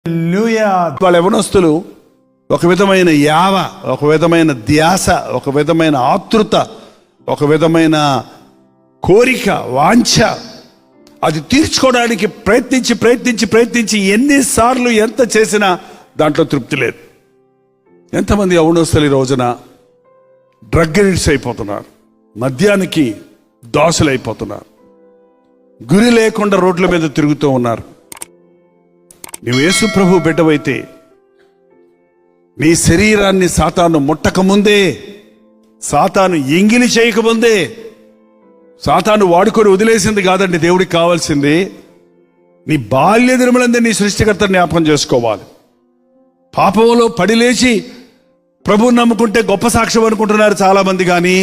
వాళ్ళ యవనస్తులు ఒక విధమైన యావ, ఒక విధమైన ధ్యాస, ఒక విధమైన ఆతృత, ఒక విధమైన కోరిక, వాంఛ, అది తీర్చుకోవడానికి ప్రయత్నించి ప్రయత్నించి ప్రయత్నించి ఎన్నిసార్లు ఎంత చేసినా దాంట్లో తృప్తి లేదు. ఎంతమంది యవనస్తులు ఈ రోజున డ్రగ్ ఎడిక్ట్స్ అయిపోతున్నారు, మద్యానికి దాసులు అయిపోతున్నారు, గురి లేకుండా రోడ్ల మీద తిరుగుతూ ఉన్నారు. నువ్వు యేసు ప్రభు బిడ్డవైతే నీ శరీరాన్ని సాతాను ముట్టకముందే, సాతాను ఎంగిలి చేయకముందే, సాతాను వాడుకొని వదిలేసింది కాదండి దేవుడికి కావాల్సింది. నీ బాల్య దినములందే నీ సృష్టికర్తను జ్ఞాపకం చేసుకోవాలి. పాపంలో పడిలేచి ప్రభువుని నమ్ముకుంటే గొప్ప సాక్ష్యం అనుకుంటున్నారు చాలా మంది. కానీ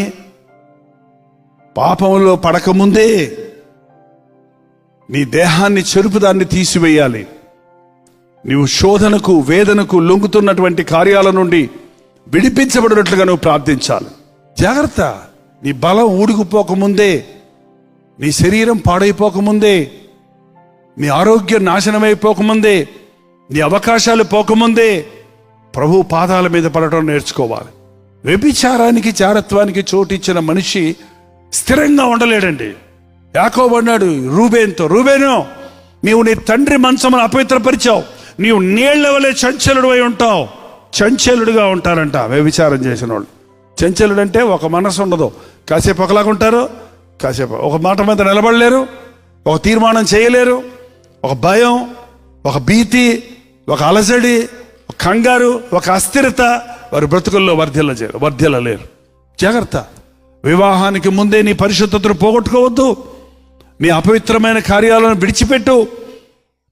పాపంలో పడకముందే నీ దేహాన్ని చెరుపుదాన్ని తీసివేయాలి. నీవు శోధనకు, వేదనకు లొంగుతున్నటువంటి కార్యాల నుండి విడిపించబడినట్లుగా నువ్వు ప్రార్థించాలి. జాగ్రత్త. నీ బలం ఊడికిపోకముందే, నీ శరీరం పాడైపోకముందే, నీ ఆరోగ్యం నాశనమైపోకముందే, నీ అవకాశాలు పోకముందే ప్రభు పాదాల మీద పడటం నేర్చుకోవాలి. వ్యభిచారానికి, జారత్వానికి చోటిచ్చిన మనిషి స్థిరంగా ఉండలేడండి. యాకోబు అన్నాడు రూబేన్తో, రూబేను, నీవు నీ తండ్రి మంచమును అపవిత్రపరిచావు, నీవు నీళ్ల వలె చంచలుడు అయి ఉంటావు. చంచలుడుగా ఉంటారంట వ్యభిచారం చేసిన వాళ్ళు. చంచలుడు అంటే ఒక మనసు ఉండదు, కాసేపు ఒకలాగా ఉంటారు, కాసేపు ఒక మాట మీద నిలబడలేరు, ఒక తీర్మానం చేయలేరు, ఒక భయం, ఒక భీతి, ఒక అలజడి, ఒక కంగారు, ఒక అస్థిరత వారి బ్రతుకుల్లో వర్ధిల్లలేరు. జాగ్రత్త. వివాహానికి ముందే నీ పరిశుద్ధతను పోగొట్టుకోవద్దు. నీ అపవిత్రమైన కార్యాలను విడిచిపెట్టు.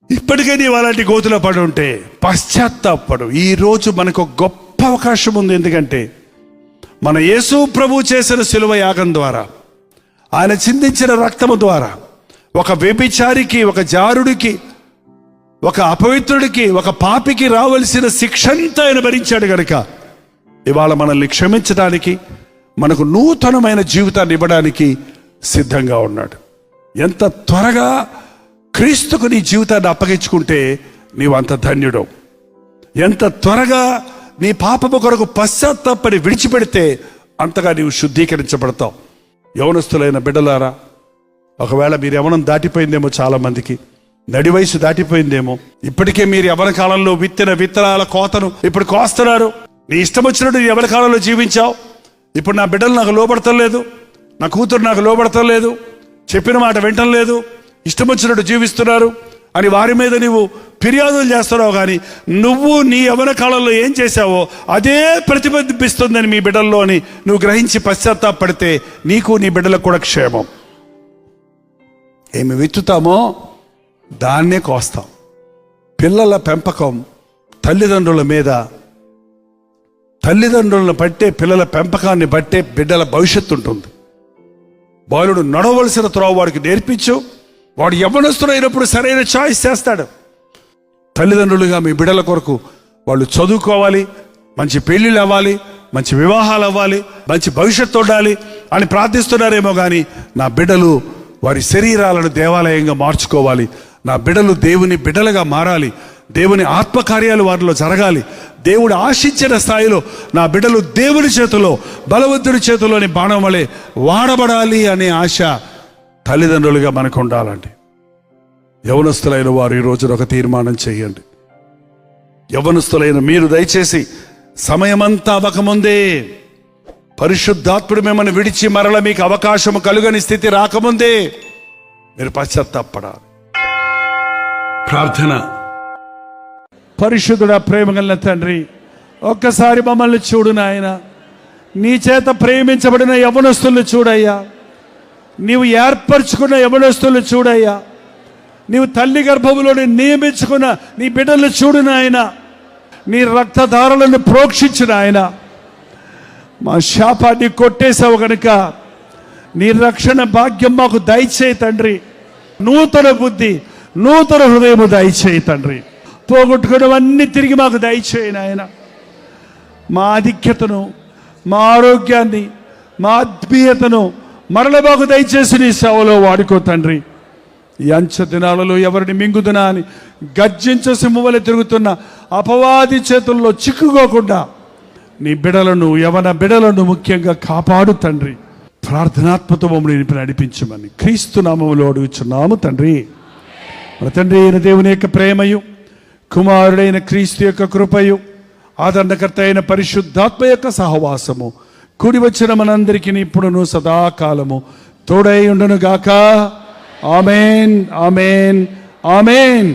ఇప్పటికే నీవు అలాంటి గోతులో పడి ఉంటే పశ్చాత్తాపడు. ఈ రోజు మనకు గొప్ప అవకాశం ఉంది. ఎందుకంటే మన యేసు ప్రభు చేసిన శిలువ యాగం ద్వారా, ఆయన చిందించిన రక్తము ద్వారా ఒక వ్యభిచారికి, ఒక జారుడికి, ఒక అపవిత్రుడికి, ఒక పాపికి రావలసిన శిక్షంతా ఆయన భరించాడు గనుక ఇవాళ మనల్ని క్షమించడానికి, మనకు నూతనమైన జీవితాన్ని ఇవ్వడానికి సిద్ధంగా ఉన్నాడు. ఎంత త్వరగా క్రీస్తుకు నీ జీవితాన్ని అప్పగించుకుంటే నీవు అంత ధన్యుడవు. ఎంత త్వరగా నీ పాపము కొరకు పశ్చాత్తాపడి విడిచిపెడితే అంతగా నీవు శుద్ధీకరించబడతావు. యవనస్తులైన బిడ్డలారా, ఒకవేళ మీరు యవనం దాటిపోయిందేమో, చాలా మందికి నడి వయసు దాటిపోయిందేమో, ఇప్పటికే మీరు యవన కాలంలో విత్తిన విత్తనాల కోతను ఇప్పుడు కోస్తున్నారు. నీ ఇష్టం వచ్చినట్టు నీ యవన కాలంలో జీవించావు. ఇప్పుడు నా బిడ్డలు నాకు లోబడతం లేదు, నా కూతురు నాకు లోబడతం లేదు, చెప్పిన మాట వింటం లేదు, ఇష్టం వచ్చినట్టు జీవిస్తున్నారు అని వారి మీద నీవు ఫిర్యాదులు చేస్తున్నావు. కానీ నువ్వు నీ యవ్వన కాలంలో ఏం చేశావో అదే ప్రతిబింబిస్తుందని మీ బిడ్డల్లో అని నువ్వు గ్రహించి పశ్చాత్తాపడితే నీకు, నీ బిడ్డలకు కూడా క్షేమం. ఏమి విత్తుతామో దాన్నే కోస్తాం. పిల్లల పెంపకం తల్లిదండ్రుల మీద, తల్లిదండ్రులను బట్టే, పిల్లల పెంపకాన్ని బట్టే బిడ్డల భవిష్యత్తు ఉంటుంది. బాలుడు నడవలసిన త్రోవ వాడికి నేర్పించు, వాడు యవ్వనస్తుడైనప్పుడు సరైన చాయిస్ చేస్తాడు. తల్లిదండ్రులుగా మీ బిడ్డల కొరకు వాళ్ళు చదువుకోవాలి, మంచి పెళ్ళిళ్ళు అవ్వాలి, మంచి వివాహాలు అవ్వాలి, మంచి భవిష్యత్తు ఉండాలి అని ప్రార్థిస్తున్నారేమో. కానీ నా బిడ్డలు వారి శరీరాలను దేవాలయంగా మార్చుకోవాలి, నా బిడ్డలు దేవుని బిడ్డలుగా మారాలి, దేవుని ఆత్మకార్యాలు వారిలో జరగాలి, దేవుడు ఆశించిన స్థాయిలో నా బిడ్డలు దేవుని చేతిలో, బలవంతుడి చేతిలోని బాణం వలె వాడబడాలి అనే ఆశ తల్లిదండ్రులుగా మనకు ఉండాలండి. యవనస్తులైన వారు ఈ రోజున ఒక తీర్మానం చేయండి. యవనస్తులైన మీరు దయచేసి సమయమంతా అవ్వకముందే, పరిశుద్ధాత్ముడు మిమ్మల్ని విడిచి మరల మీకు అవకాశం కలుగని స్థితి రాకముందే మీరు పశ్చాత్తాపడాలి. ప్రార్థన. పరిశుద్ధుడా, ప్రేమ కలిగిన తండ్రి, ఒక్కసారి మమ్మల్ని చూడు నాయన. నీ చేత ప్రేమించబడిన యవనస్తులు చూడయ్యా, నీవు ఏర్పరచుకున్న యవనస్తులు చూడయ్యా, నీవు తల్లి గర్భములోని నియమించుకున్న నీ బిడ్డలు చూడు నాయన. నీ రక్తధారలను ప్రోక్షించిన ఆయన మా శాపాన్ని కొట్టేశావు కనుక నీ రక్షణ భాగ్యం మాకు దయచేయి తండ్రి. నూతన బుద్ధి, నూతన హృదయము దయచేయి తండ్రి. పోగొట్టుకున్నవన్నీ తిరిగి మాకు దయచేయి నాయన. మా ఆధిక్యతను, మా ఆరోగ్యాన్ని, మా ఆత్మీయతను మరల మాకు దయచేసి నీ సేవలో వాడుకో తండ్రి. ఈ అంచె దినాలలో ఎవరిని మింగుదునా అని గర్జించ సింహవలె తిరుగుతున్న అపవాది చేతుల్లో చిక్కుకోకుండా నీ బిడలను, యవన బిడలను ముఖ్యంగా కాపాడు తండ్రి. ప్రార్థనాత్మతో మమ్మల్ని నడిపించమని క్రీస్తు నామములో అడుగుచున్నాము తండ్రి. మన తండ్రి అయిన దేవుని యొక్క ప్రేమయు, కుమారుడైన క్రీస్తు యొక్క కృపయు, ఆదరణకర్త అయిన పరిశుద్ధాత్మ యొక్క సహవాసము కూడి వచ్చిన మనందరికీ ఇప్పుడును సదాకాలము తోడై ఉండును గాక. ఆమేన్, ఆమేన్, ఆమేన్.